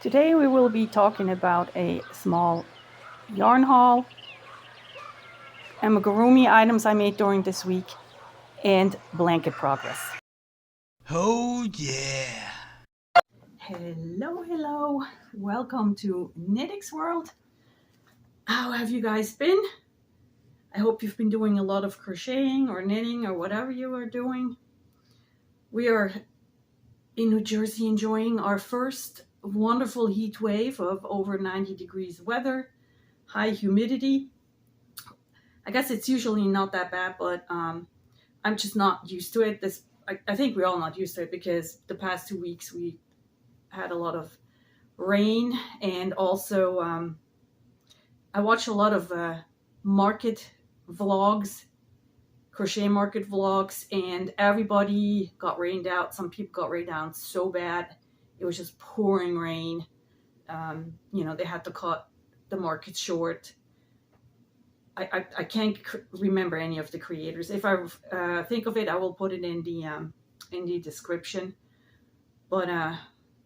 Today we will be talking about a small yarn haul, Amigurumi items I made during this week, and blanket progress. Oh yeah! Hello, welcome to Knitix world. How have you guys been? I hope you've been doing a lot of crocheting or knitting or whatever you are doing. We are in New Jersey enjoying our first wonderful heat wave of over 90 degrees weather, high humidity. I guess it's usually not that bad, but I'm just not used to it. I think we're all not used to it because the past 2 weeks we had a lot of rain, and also I watch a lot of market vlogs, crochet market vlogs, and everybody got rained out. Some people got rained out so bad. It was just pouring rain. They had to cut the market short. I can't remember any of the creators. If I think of it, I will put it in the description. But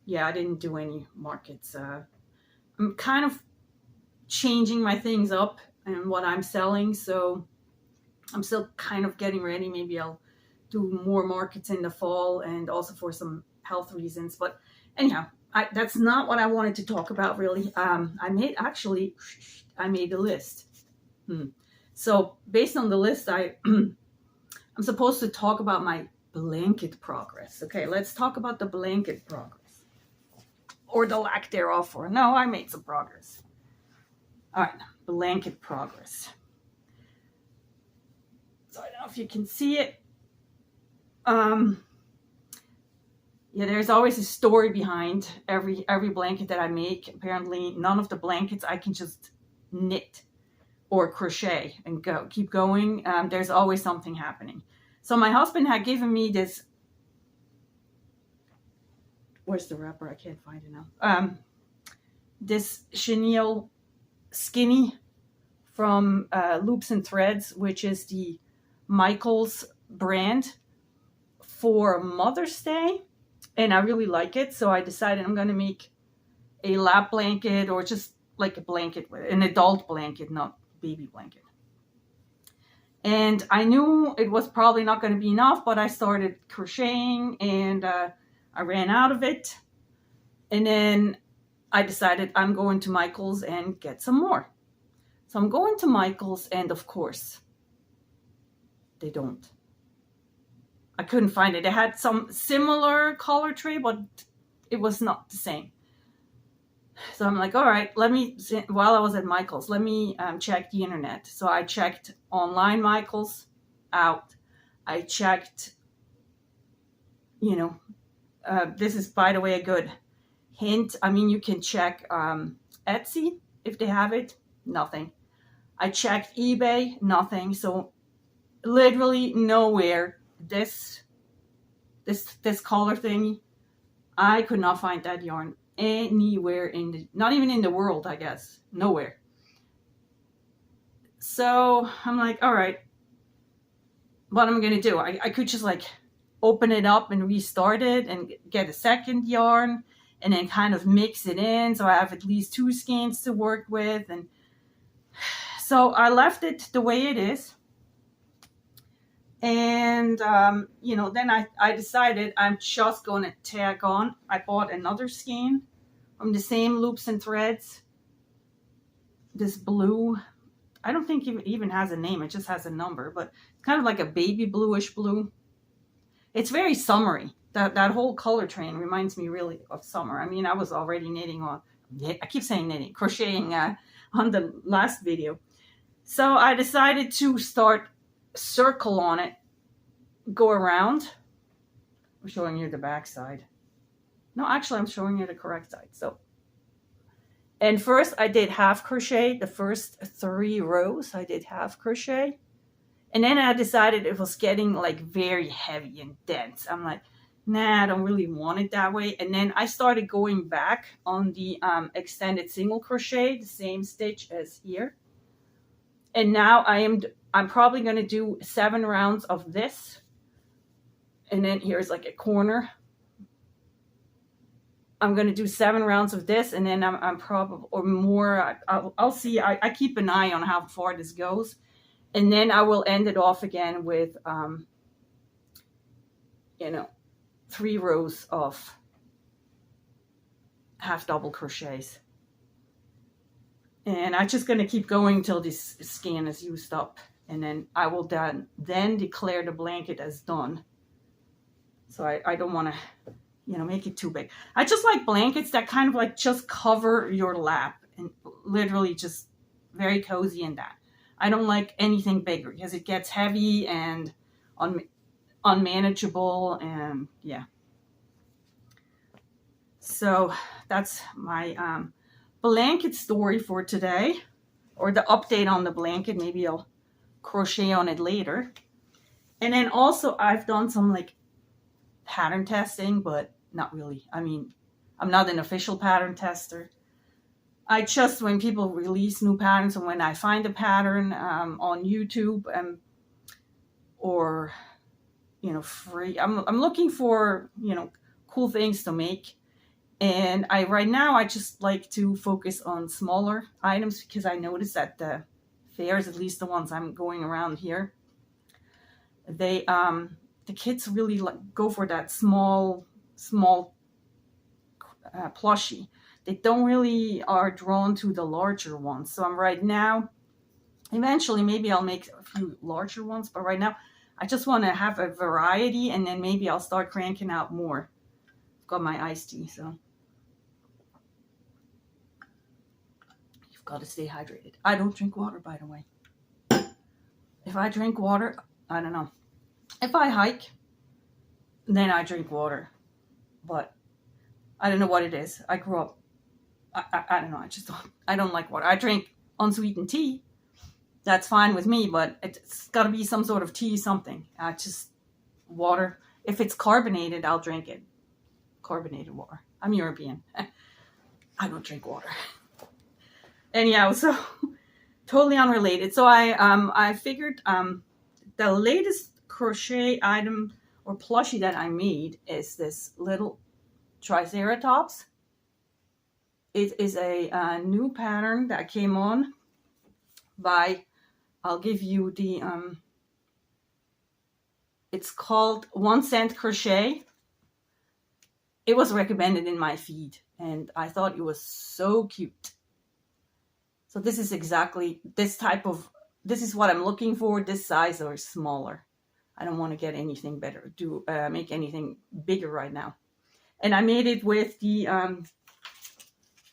yeah, I didn't do any markets. I'm kind of changing my things up and what I'm selling, so I'm still kind of getting ready. Maybe I'll do more markets in the fall, and also for some health reasons. But anyhow, that's not what I wanted to talk about really. I made a list. So based on the list, I'm supposed to talk about my blanket progress. Okay, let's talk about the blanket progress, or the lack thereof. Or no, I made some progress. All right, blanket progress. So I don't know if you can see it. Yeah, there's always a story behind every blanket that I make. Apparently, none of the blankets I can just knit or crochet and keep going. There's always something happening. So my husband had given me this. Where's the wrapper? I can't find it now. This chenille skinny from Loops and Threads, which is the Michaels brand, for Mother's Day, and I really like it. So I decided I'm going to make a lap blanket, or just like a blanket, an adult blanket, not baby blanket. And I knew it was probably not going to be enough, but I started crocheting, and I ran out of it. And then I decided I'm going to Michaels and get some more. So I'm going to Michaels, and of course, they don't. I couldn't find it. It had some similar color tray, but it was not the same. So I'm like, all right, while I was at Michael's, let me check the internet. So I checked online Michael's out. I checked, this is, by the way, a good hint. I mean, you can check Etsy if they have it. Nothing. I checked eBay. Nothing. So literally nowhere. This color thing, I could not find that yarn anywhere not even in the world, I guess. Nowhere. So I'm like, all right, what am I gonna do? I could just like open it up and restart it and get a second yarn and then kind of mix it in, so I have at least 2 skeins to work with. And so I left it the way it is. And then I decided I'm just going to tag on. I bought another skein from the same Loops and Threads. This blue, I don't think it even has a name. It just has a number, but it's kind of like a baby bluish blue. It's very summery. That whole color train reminds me really of summer. I mean, I was already crocheting on the last video. So I decided to start circle on it, go around. I'm showing you the back side. No, actually, I'm showing you the correct side. So, and first I did half crochet. The first 3 rows I did half crochet, and then I decided it was getting like very heavy and dense. I'm like, nah, I don't really want it that way. And then I started going back on the extended single crochet, the same stitch as here. And now I'm probably going to do 7 rounds of this. And then here's like a corner. I'm going to do 7 rounds of this, and then I'm probably, or more, I'll see. I keep an eye on how far this goes. And then I will end it off again with, 3 rows of half double crochets. And I'm just going to keep going until this skein is used up. And then I will then declare the blanket as done. So I don't want to, make it too big. I just like blankets that kind of like just cover your lap and literally just very cozy in that. I don't like anything bigger because it gets heavy and unmanageable, and yeah. So that's my blanket story for today, or the update on the blanket. Maybe I'll crochet on it later. And then also I've done some like pattern testing, but not really. I mean, I'm not an official pattern tester. I just, when people release new patterns, and when I find a pattern on YouTube or free, I'm looking for cool things to make. And right now I just like to focus on smaller items, because I noticed that the fairs, at least the ones I'm going around here, they the kids really go for that small plushie. They don't really are drawn to the larger ones. So I'm right now, eventually maybe I'll make a few larger ones, but right now I just want to have a variety, and then maybe I'll start cranking out more. I've got my iced tea, so you've got to stay hydrated. I don't drink water, by the way. If I drink water, I don't know. If I hike, then I drink water, but I don't know what it is. I grew up, I don't know, I don't like water. I drink unsweetened tea. That's fine with me, but it's got to be some sort of tea, something. Just water. If it's carbonated, I'll drink it. Carbonated water. I'm European. I don't drink water. Anyhow, so totally unrelated. So I figured the latest crochet item or plushie that I made is this little Triceratops. It is a new pattern that came on by, I'll give you the, it's called 1 Cent Crochet. It was recommended in my feed, and I thought it was so cute. So this is exactly this is what I'm looking for, this size or smaller. I don't want to get anything better, make anything bigger right now. And I made it with the,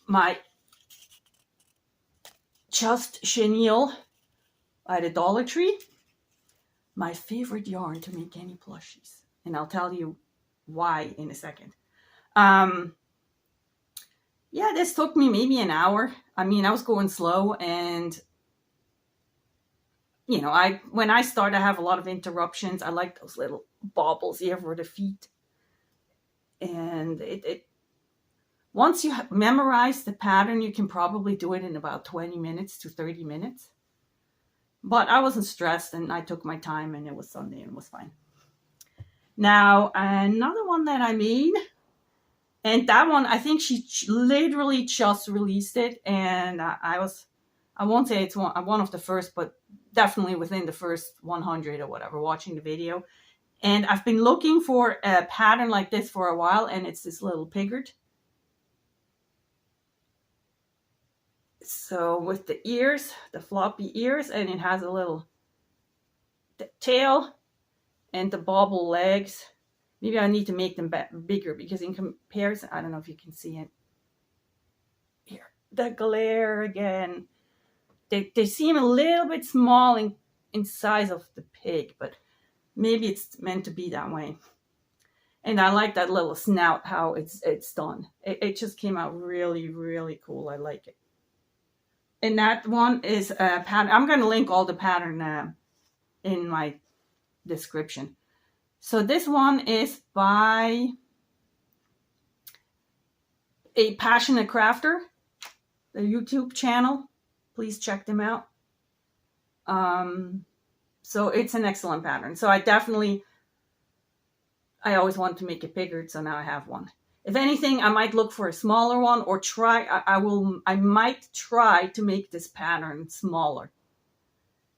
my Just Chenille at the Dollar Tree. My favorite yarn to make any plushies. And I'll tell you why in a second. Yeah, this took me maybe an hour. I mean, I was going slow, and when I start, I have a lot of interruptions. I like those little bobbles here for the feet. And it once you memorize the pattern, you can probably do it in about 20 minutes to 30 minutes. But I wasn't stressed, and I took my time, and it was Sunday, and it was fine. Now, another one that I made, and that one, I think she literally just released it, and I won't say it's one of the first, but definitely within the first 100 or whatever, watching the video. And I've been looking for a pattern like this for a while, and it's this little pigard. So with the ears, the floppy ears, and it has a little tail and the bobble legs. Maybe I need to make them bigger, because in comparison, I don't know if you can see it. Here, the glare again. They seem a little bit small in size of the pig, but maybe it's meant to be that way. And I like that little snout, how it's done. It just came out really, really cool. I like it. And that one is a pattern. I'm going to link all the pattern in my description. So this one is by a passionate crafter, the YouTube channel. Please check them out. So it's an excellent pattern. So I always wanted to make a pigard, so now I have one. If anything, I might look for a smaller one or try, I might try to make this pattern smaller.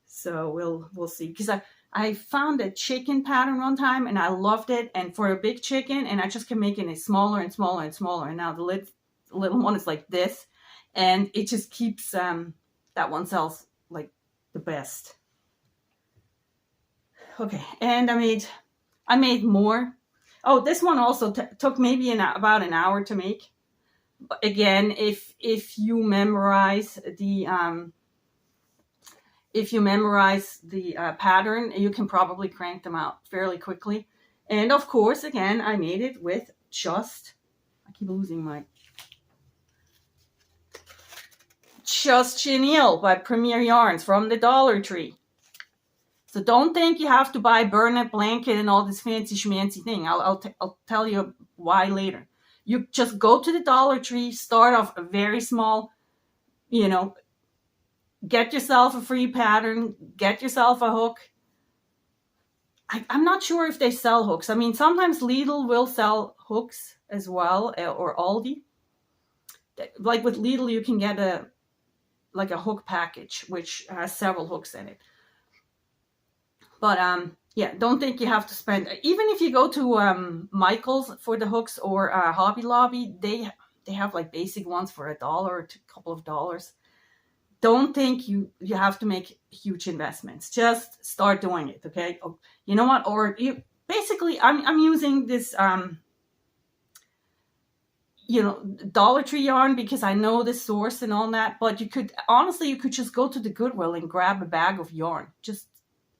So we'll see. Because I found a chicken pattern one time and I loved it. And for a big chicken, and I just kept making it smaller and smaller and smaller. And now the little one is like this. And it just keeps, that one sells like the best. Okay, and I made more. Oh, this one also took maybe about an hour to make. But again, if you memorize the pattern, you can probably crank them out fairly quickly. And of course, again, I made it with Just Chenille by Premier Yarns from the Dollar Tree. So don't think you have to buy Bernat blanket and all this fancy schmancy thing. I'll tell you why later. You just go to the Dollar Tree, start off a very small, get yourself a free pattern, get yourself a hook. I'm not sure if they sell hooks. I mean, sometimes Lidl will sell hooks as well, or Aldi. Like with Lidl, you can get a hook package, which has several hooks in it. But yeah, don't think you have to spend, even if you go to Michael's for the hooks or Hobby Lobby, they have like basic ones for $1 or a couple of dollars. Don't think you have to make huge investments. Just start doing it, okay? You know what? Or you basically, I'm using this Dollar Tree yarn because I know the source and all that. But you could just go to the Goodwill and grab a bag of yarn. Just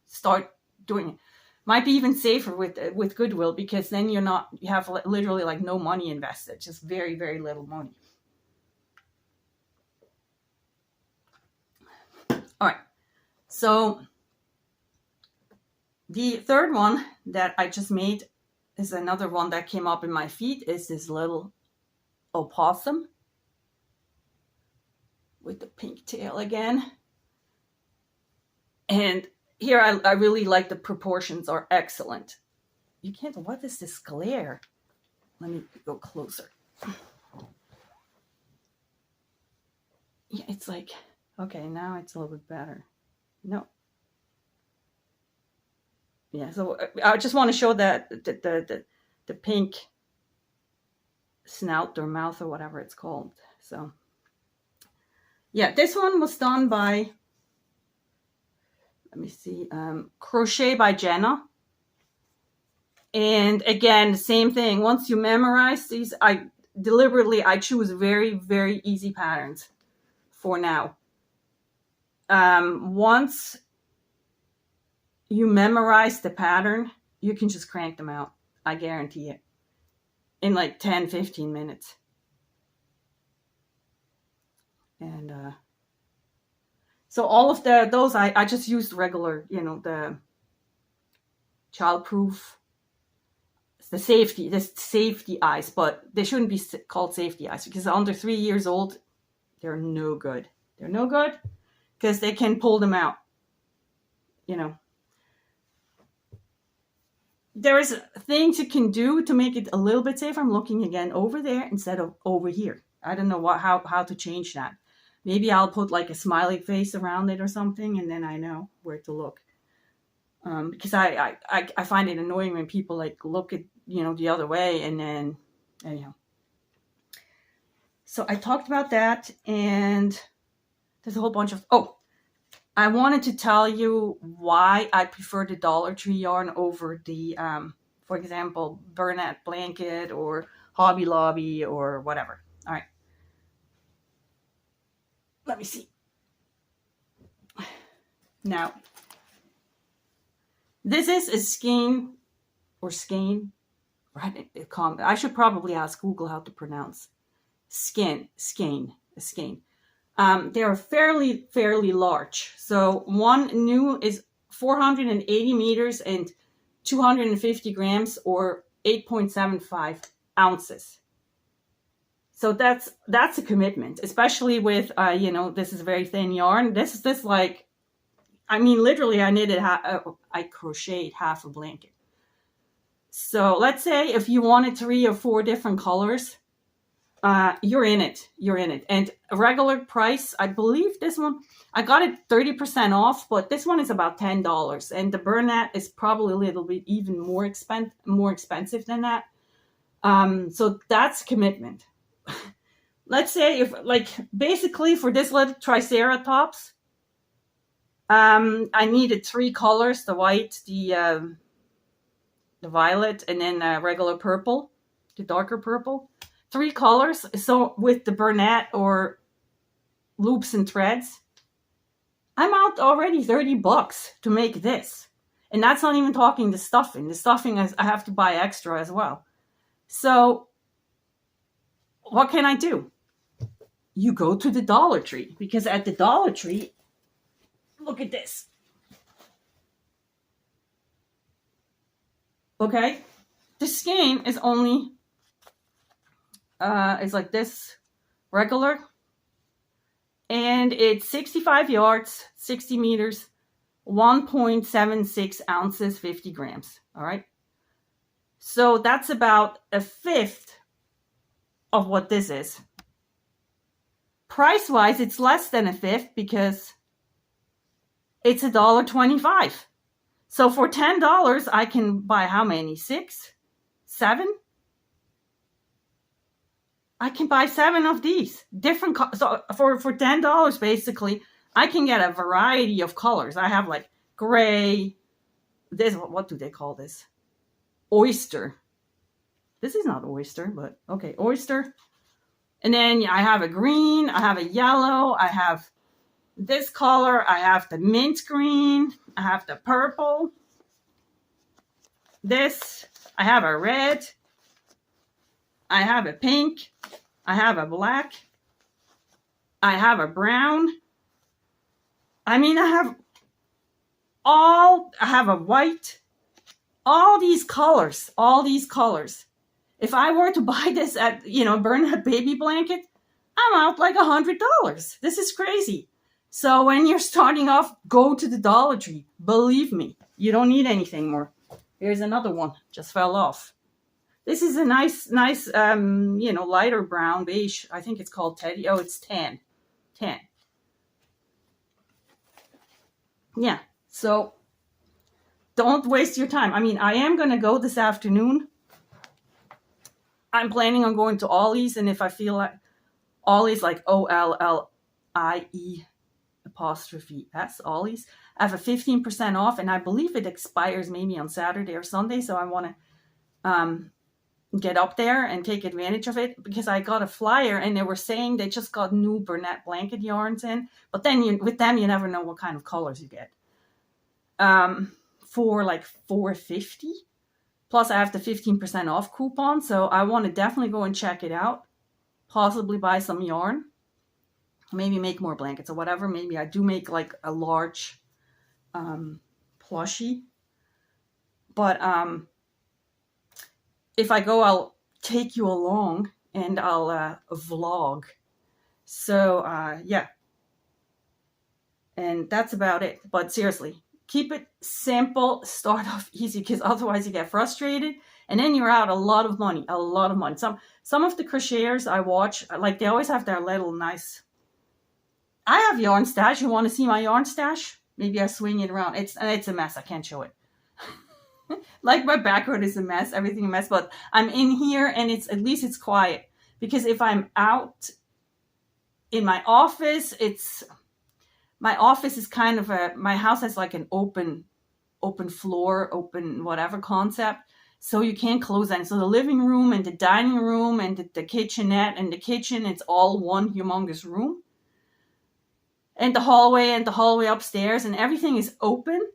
start doing it. Might be even safer with Goodwill because then you have literally like no money invested, just very, very little money. All right, so the third one that I just made is another one that came up in my feed, is this little opossum with the pink tail again. And here I really like the proportions are excellent. You can't, what is this glare? Let me go closer. Yeah, it's like, okay, now it's a little bit better. No. Yeah, so I just want to show that the pink snout or mouth or whatever it's called. So yeah, this one was done by, let me see, CrochetByJenna. And again, the same thing. Once you memorize these, I choose very, very easy patterns for now. Once you memorize the pattern, you can just crank them out. I guarantee it. In like 10, 15 minutes. And so all of those, I just used regular, the childproof, the safety eyes, but they shouldn't be called safety eyes because under 3 years old, they're no good. They're no good because they can pull them out, There is things you can do to make it a little bit safer. I'm looking again over there instead of over here. I don't know how to change that. Maybe I'll put like a smiley face around it or something, and then I know where to look. Because I find it annoying when people like look at the other way, and then anyhow. So I talked about that, and there's a whole bunch of I wanted to tell you why I prefer the Dollar Tree yarn over the, for example, Bernat blanket or Hobby Lobby or whatever. All right. Let me see. Now, this is a skein or skein. Right? I should probably ask Google how to pronounce skein. They are fairly large. So one new is 480 meters and 250 grams or 8.75 ounces. So that's a commitment, especially with, this is very thin yarn. This like, I mean, literally I crocheted half a blanket. So let's say if you wanted 3 or 4 different colors, you're in it. You're in it. And a regular price, I believe this one, I got it 30% off, but this one is about $10. And the Bernat is probably a little bit even more expensive than that. So that's commitment. Let's say if, like, basically for this little Triceratops, I needed 3 colors: the white, the violet, and then regular purple, the darker purple. 3 colors. So with the Bernat or loops and threads, I'm out already $30 to make this. And that's not even talking the stuffing. The stuffing I have to buy extra as well. So what can I do? You go to the Dollar Tree, because at the Dollar Tree, look at this. Okay, the skein is only it's like this, regular, and it's 65 yards, 60 meters, 1.76 ounces, 50 grams. All right, so that's about a fifth of what this is. Price wise, it's less than a fifth because it's $1.25. So for $10, I can buy how many? 6? 7? I can buy 7 of these different. So for $10, basically, I can get a variety of colors. I have like gray. This, what do they call this? Oyster. This is not oyster, but okay, oyster. And then I have a green. I have a yellow. I have this color. I have the mint green. I have the purple. This. I have a red. I have a pink. I have a black. I have a brown. I mean, I have a white. All these colors. If I were to buy this at, Bernat baby blanket, I'm out like $100. This is crazy. So when you're starting off, go to the Dollar Tree. Believe me, you don't need anything more. Here's another one. Just fell off. This is a nice, lighter brown beige. I think it's called Teddy. Oh, it's tan. Yeah. So don't waste your time. I mean, I am going to go this afternoon. I'm planning on going to Ollie's, and if I feel like Ollie's, like OLLIE', Ollie's, I have a 15% off, and I believe it expires maybe on Saturday or Sunday, so I want to get up there and take advantage of it, because I got a flyer and they were saying they just got new Bernat blanket yarns in, but then with them you never know what kind of colors you get. For like $4.50. Plus, I have the 15% off coupon, so I want to definitely go and check it out. Possibly buy some yarn. Maybe make more blankets or whatever. Maybe I do make like a large plushie. But if I go, I'll take you along and I'll vlog. So, yeah. And that's about it. But seriously, keep it simple, start off easy, because otherwise you get frustrated and then you're out a lot of money. Some of the crocheters I watch, like, they always have their little nice. I have yarn stash. You want to see my yarn stash? Maybe I swing it around. It's a mess. I can't show it. Like, my background is a mess, everything a mess, but I'm in here and at least it's quiet, because if I'm out in my office, my office is kind of my house has like an open floor, open whatever concept. So you can't close that. So the living room and the dining room and the kitchenette and the kitchen, it's all one humongous room. And the hallway upstairs, and everything is open.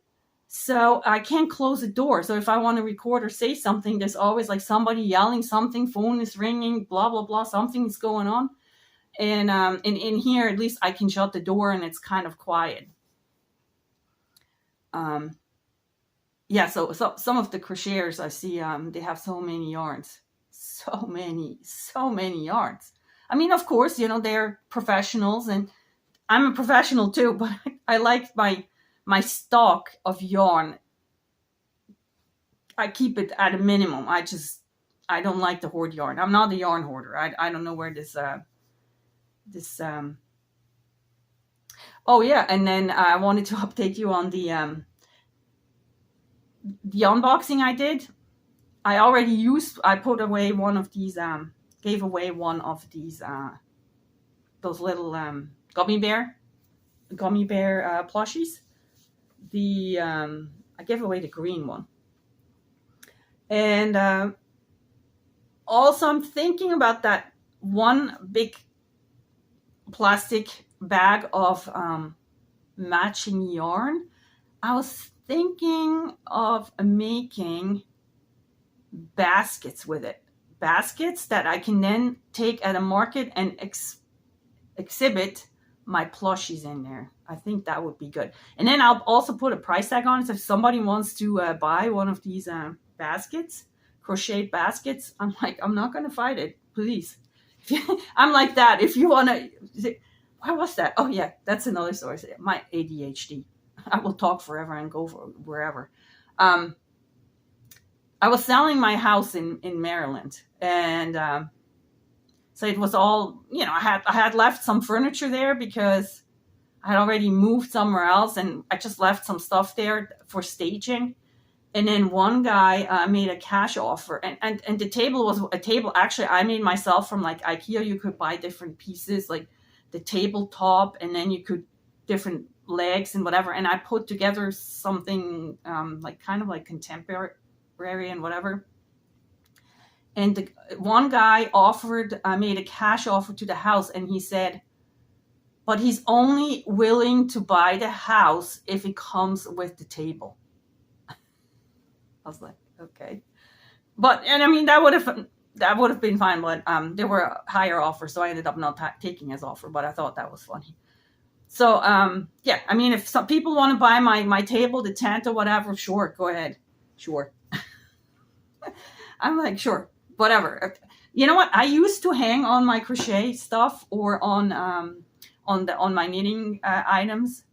So I can't close the door. So if I want to record or say something, there's always like somebody yelling something, phone is ringing, blah, blah, blah, something's going on. And in here, at least I can shut the door and it's kind of quiet. Yeah, so some of the crocheters I see, they have so many yarns. So many yarns. I mean, of course, they're professionals, and I'm a professional too, but I like my stock of yarn. I keep it at a minimum. I don't like to hoard yarn. I'm not a yarn hoarder. I don't know where this oh yeah, and then I wanted to update you on the unboxing I did. I put away one of these, gave away one of these, those little gummy bear plushies. I gave away the green one. And also I'm thinking about that one big plastic bag of matching yarn. I was thinking of making baskets with it. Baskets that I can then take at a market and exhibit my plushies in there. I think that would be good. And then I'll also put a price tag on it. So if somebody wants to buy one of these baskets, crocheted baskets, I'm like, I'm not going to fight it. Please. I'm like that. If you want to, why was that? Oh yeah, that's another story. My ADHD. I will talk forever and go for wherever. I was selling my house in Maryland, and so it was all, I had left some furniture there because I had already moved somewhere else, and I just left some stuff there for staging. And then one guy made a cash offer, and the table was a table actually I made myself from like IKEA. You could buy different pieces, like the tabletop, and then you could different legs and whatever. And I put together something like kind of like contemporary and whatever. And the one guy made a cash offer to the house, and he said, but he's only willing to buy the house if it comes with the table. I was like, okay. And I mean, that would have been fine, but there were higher offers, so I ended up not taking his offer, but I thought that was funny. So, yeah, I mean, if some people want to buy my table, the tent or whatever, sure, go ahead. Sure. I'm like, sure, whatever. You know what? I used to hang on my crochet stuff or on my knitting items,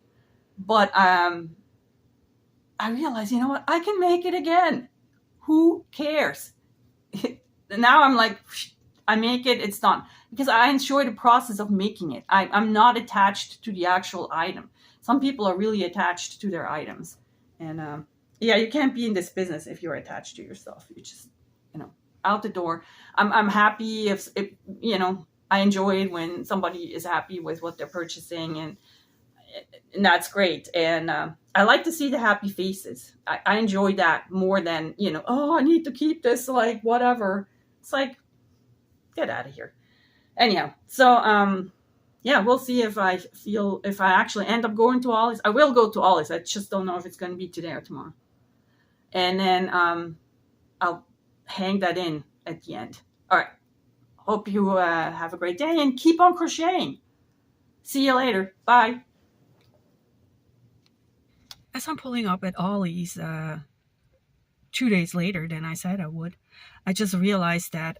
but I realized, you know what? I can make it again. Who cares? Now I'm like, I make it, it's done. Because I enjoy the process of making it. I'm not attached to the actual item. Some people are really attached to their items. And yeah, you can't be in this business if you're attached to your stuff. You just, out the door. I'm happy if I enjoy it when somebody is happy with what they're purchasing, and that's great. And I like to see the happy faces. I enjoy that more than, oh, I need to keep this, like, whatever. It's like, get out of here. Anyhow, so, yeah, we'll see if I actually end up going to Ollie's. I will go to Ollie's. I just don't know if it's going to be today or tomorrow. And then I'll hang that in at the end. All right. Hope you have a great day and keep on crocheting. See you later. Bye. As I'm pulling up at Ollie's 2 days later than I said I would, I just realized that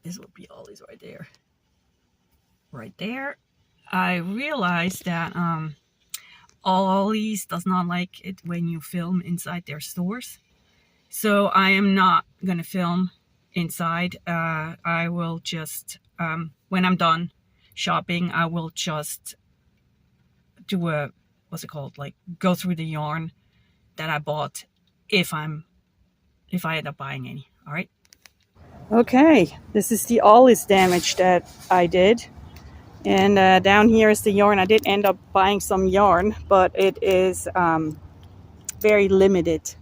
this will be Ollie's right there. Right there. I realized that Ollie's does not like it when you film inside their stores. So I am not going to film inside. I will just, when I'm done shopping, I will just do a, what's it called? Like, go through the yarn that I bought if I end up buying any. All right. Okay. This is the Ollie's damage that I did. And down here is the yarn. I did end up buying some yarn, but it is very limited.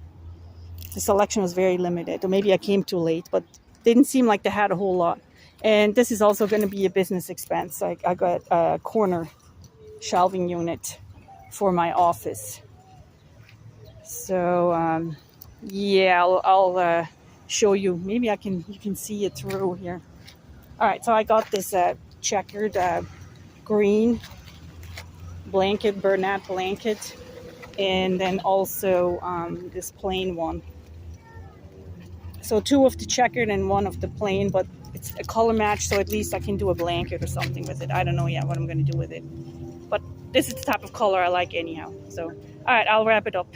The selection was very limited. Or maybe I came too late, but didn't seem like they had a whole lot. And this is also going to be a business expense. I got a corner shelving unit for my office. So, yeah, I'll show you. Maybe you can see it through here. All right, so I got this checkered green blanket, Bernat blanket, and then also this plain one. So 2 of the checkered and 1 of the plain, but it's a color match, so at least I can do a blanket or something with it. I don't know yet what I'm going to do with it, but this is the type of color I like anyhow. So, all right, I'll wrap it up.